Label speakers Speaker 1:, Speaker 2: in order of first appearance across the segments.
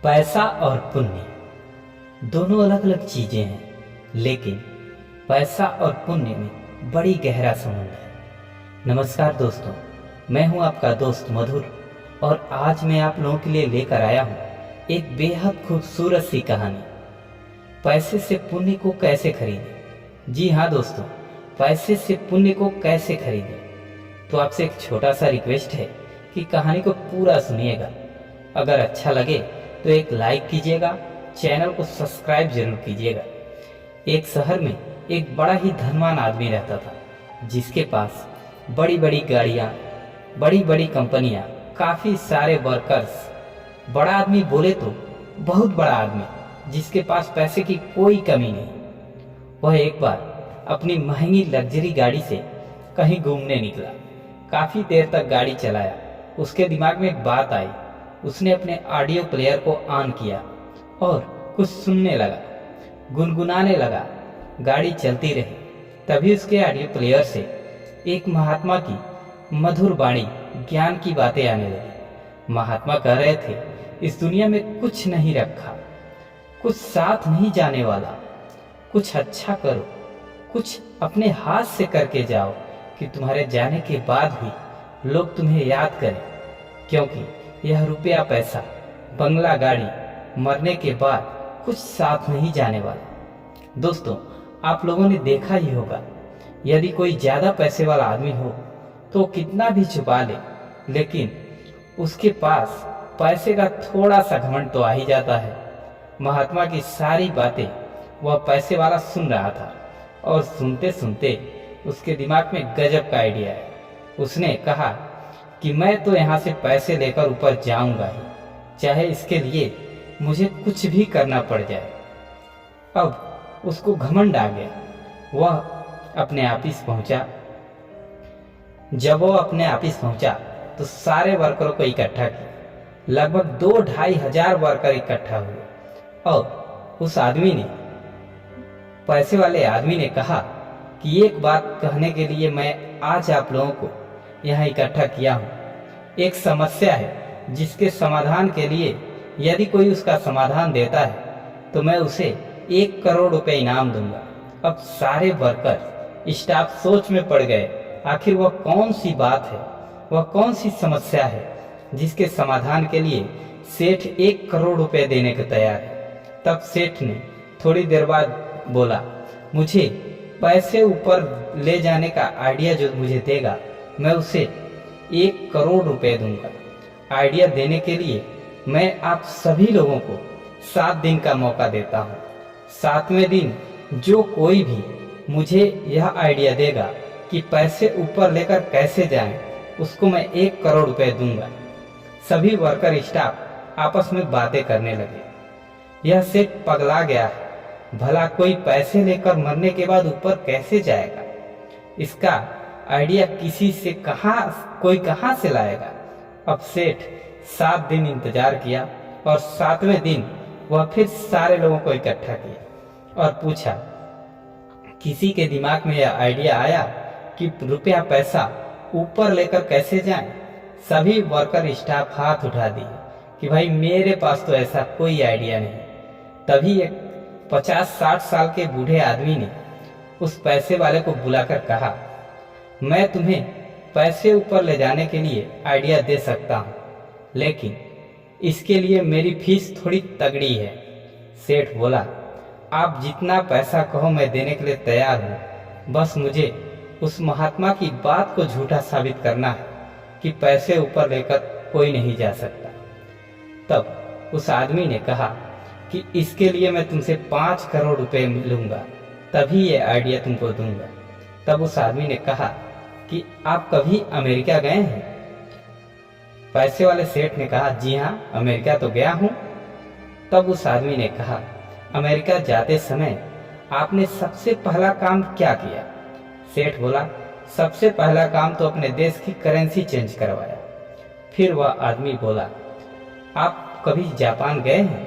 Speaker 1: पैसा और पुण्य दोनों अलग अलग चीजें हैं, लेकिन पैसा और पुण्य में बड़ी गहरा संबंध है। नमस्कार दोस्तों, मैं हूं आपका दोस्त मधुर और आज मैं आप लोगों के लिए लेकर आया हूं एक बेहद खूबसूरत सी कहानी। पैसे से पुण्य को कैसे खरीदें। जी हाँ दोस्तों, पैसे से पुण्य को कैसे खरीदें। तो आपसे एक छोटा सा रिक्वेस्ट है कि कहानी को पूरा सुनिएगा। अगर अच्छा लगे तो एक लाइक कीजिएगा, चैनल को सब्सक्राइब जरूर कीजिएगा। एक शहर में एक बड़ा ही धनवान आदमी रहता था, जिसके पास बड़ी बड़ी गाड़ियाँ, बड़ी बड़ी कंपनियाँ, काफ़ी सारे वर्कर्स। बड़ा आदमी बोले तो बहुत बड़ा आदमी, जिसके पास पैसे की कोई कमी नहीं। वह एक बार अपनी महंगी लग्जरी गाड़ी से कहीं घूमने निकला। काफ़ी देर तक गाड़ी चलाया। उसके दिमाग में एक बात आई। उसने अपने ऑडियो प्लेयर को ऑन किया और कुछ सुनने लगा, गुनगुनाने लगा। गाड़ी चलती रही। तभी उसके ऑडियो प्लेयर से एक महात्मा की मधुर वाणी, ज्ञान की बातें आने लगी। महात्मा कह रहे थे, इस दुनिया में कुछ नहीं रखा, कुछ साथ नहीं जाने वाला। कुछ अच्छा करो, कुछ अपने हाथ से करके जाओ कि तुम्हारे जाने के बाद भी लोग तुम्हें याद करें, क्योंकि यह रुपया पैसा, बंगला गाड़ी मरने के बाद कुछ साथ नहीं जाने वाला। दोस्तों, आप लोगों ने देखा ही होगा, यदि कोई ज्यादा पैसे वाला आदमी हो तो कितना भी छुपा ले, लेकिन उसके पास पैसे का थोड़ा सा घमंड तो आ ही जाता है। महात्मा की सारी बातें वह पैसे वाला सुन रहा था और सुनते सुनते उसके दिमाग में गजब का आइडिया है। उसने कहा कि मैं तो यहाँ से पैसे लेकर ऊपर जाऊंगा ही, चाहे इसके लिए मुझे कुछ भी करना पड़ जाए। अब उसको घमंड आ गया। वह अपने ऑफिस पहुंचा। जब वो अपने ऑफिस पहुंचा तो सारे वर्करों को इकट्ठा किया। लगभग 2-2.5 हजार वर्कर इकट्ठा हुए और उस आदमी ने, पैसे वाले आदमी ने कहा कि एक बात कहने के लिए मैं आज आप लोगों को यहाँ इकट्ठा किया हूँ। एक समस्या है जिसके समाधान के लिए यदि कोई उसका समाधान देता है तो मैं उसे 1 करोड़ रुपए इनाम दूंगा। अब सारे वर्कर, स्टाफ सोच में पड़ गए। आखिर वह कौन सी बात है, वह कौन सी समस्या है जिसके समाधान के लिए सेठ 1 करोड़ रुपए देने को तैयार है। तब सेठ ने थोड़ी देर बाद बोला, मुझे पैसे ऊपर ले जाने का आइडिया जो मुझे देगा, मैं उसे 1 करोड़ रुपए दूंगा। आइडिया देने के लिए मैं आप सभी लोगों को 7 दिन का मौका देता हूँ। 7वें दिन जो कोई भी मुझे यह आइडिया देगा कि पैसे ऊपर लेकर कैसे जाएं, उसको मैं 1 करोड़ रुपए दूंगा। सभी वर्कर स्टाफ आपस में बातें करने लगे। यह सेठ पगला गया है, भला कोई पैसे लेकर मरने के बाद ऊपर कैसे जाएगा। इसका आइडिया किसी से कोई कहां से लाएगा। अब सेठ 7 दिन इंतजार किया और 7वें दिन वह फिर सारे लोगों को इकट्ठा किया और पूछा, किसी के दिमाग में यह आइडिया आया कि रुपया पैसा ऊपर लेकर कैसे जाएं? सभी वर्कर स्टाफ हाथ उठा दिए कि भाई मेरे पास तो ऐसा कोई आइडिया नहीं। तभी एक 50-60 साल के बूढ़े आदमी ने उस पैसे वाले को बुलाकर कहा, मैं तुम्हें पैसे ऊपर ले जाने के लिए आइडिया दे सकता हूँ, लेकिन इसके लिए मेरी फीस थोड़ी तगड़ी है। सेठ बोला, आप जितना पैसा कहो मैं देने के लिए तैयार हूँ, बस मुझे उस महात्मा की बात को झूठा साबित करना है कि पैसे ऊपर लेकर कोई नहीं जा सकता। तब उस आदमी ने कहा कि इसके लिए मैं तुमसे 5 करोड़ रुपए लूंगा, तभी ये आइडिया तुमको दूंगा। तब उस आदमी ने कहा कि आप कभी अमेरिका गए हैं? पैसे वाले सेठ ने कहा, जी हाँ, अमेरिका तो गया हूँ। तब उस आदमी ने कहा, अमेरिका जाते समय आपने सबसे पहला काम क्या किया? सेठ बोला, सबसे पहला काम तो अपने देश की करेंसी चेंज करवाया। फिर वह आदमी बोला, आप कभी जापान गए हैं?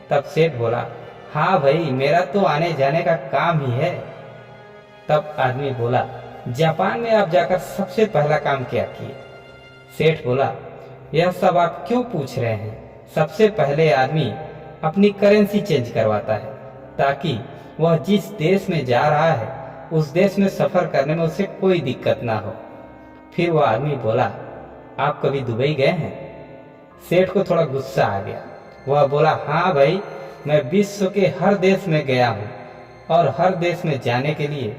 Speaker 1: तब सेठ बोला, हाँ भाई, मेरा तो आने जाने का काम ही है। तब आदमी बोला, जापान में आप जाकर सबसे पहला काम क्या किए? सेठ बोला, यह सब आप क्यों पूछ रहे हैं? सबसे पहले आदमी अपनी करेंसी चेंज करवाता है ताकि वह जिस देश में जा रहा है उस देश में सफर करने में उसे कोई दिक्कत ना हो। फिर वह आदमी बोला, आप कभी दुबई गए हैं? सेठ को थोड़ा गुस्सा आ गया। वह बोला, हाँ भाई, मैं विश्व के हर देश में गया हूँ और हर देश में जाने के लिए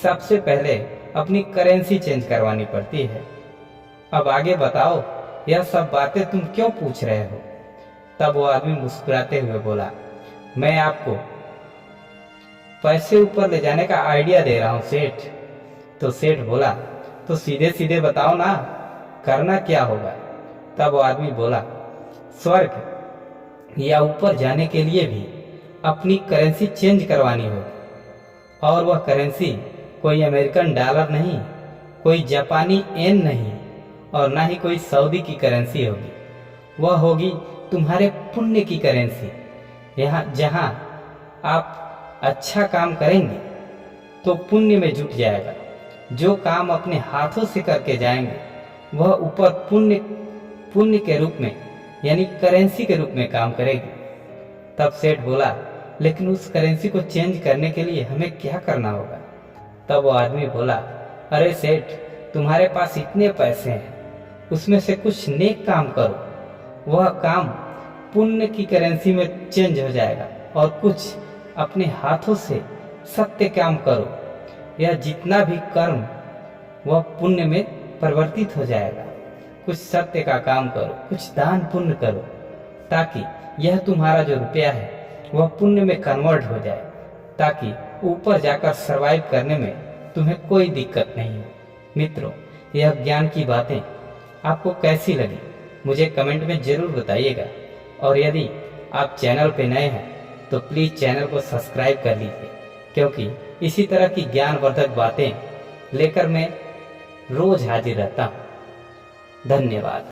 Speaker 1: सबसे पहले अपनी करेंसी चेंज करवानी पड़ती है। अब आगे बताओ, यह सब बातें तुम क्यों पूछ रहे हो? तब वो आदमी मुस्कुराते हुए बोला, मैं आपको पैसे ऊपर ले जाने का आइडिया दे रहा हूँ सेठ। तो सेठ बोला, तो सीधे सीधे बताओ ना, करना क्या होगा? तब वो आदमी बोला, स्वर्ग या ऊपर जाने के लिए भी अपनी करेंसी चेंज करवानी होगी, और वह करेंसी कोई अमेरिकन डॉलर नहीं, कोई जापानी येन नहीं, और ना ही कोई सऊदी की करेंसी होगी। वह होगी तुम्हारे पुण्य की करेंसी। यहाँ जहाँ आप अच्छा काम करेंगे तो पुण्य में जुट जाएगा। जो काम अपने हाथों से करके जाएंगे वह ऊपर पुण्य के रूप में यानी करेंसी के रूप में काम करेगी। तब सेठ बोला, लेकिन उस करेंसी को चेंज करने के लिए हमें क्या करना होगा? तब वो आदमी बोला, अरे सेठ, तुम्हारे पास इतने पैसे हैं, उसमें से कुछ नेक काम करो, वह काम पुण्य की करेंसी में चेंज हो जाएगा, और कुछ अपने हाथों से सत्य काम करो, यह जितना भी कर्म वह पुण्य में परिवर्तित हो जाएगा। कुछ सत्य का काम करो, कुछ दान पुण्य करो, ताकि यह तुम्हारा जो रुपया है वह पुण्य में कन्वर्ट हो जाए, ताकि ऊपर जाकर सरवाइव करने में तुम्हें कोई दिक्कत नहीं हो। मित्रों, यह ज्ञान की बातें आपको कैसी लगी मुझे कमेंट में जरूर बताइएगा, और यदि आप चैनल पे नए हैं तो प्लीज़ चैनल को सब्सक्राइब कर लीजिए, क्योंकि इसी तरह की ज्ञानवर्धक बातें लेकर मैं रोज हाजिर रहता हूँ। धन्यवाद।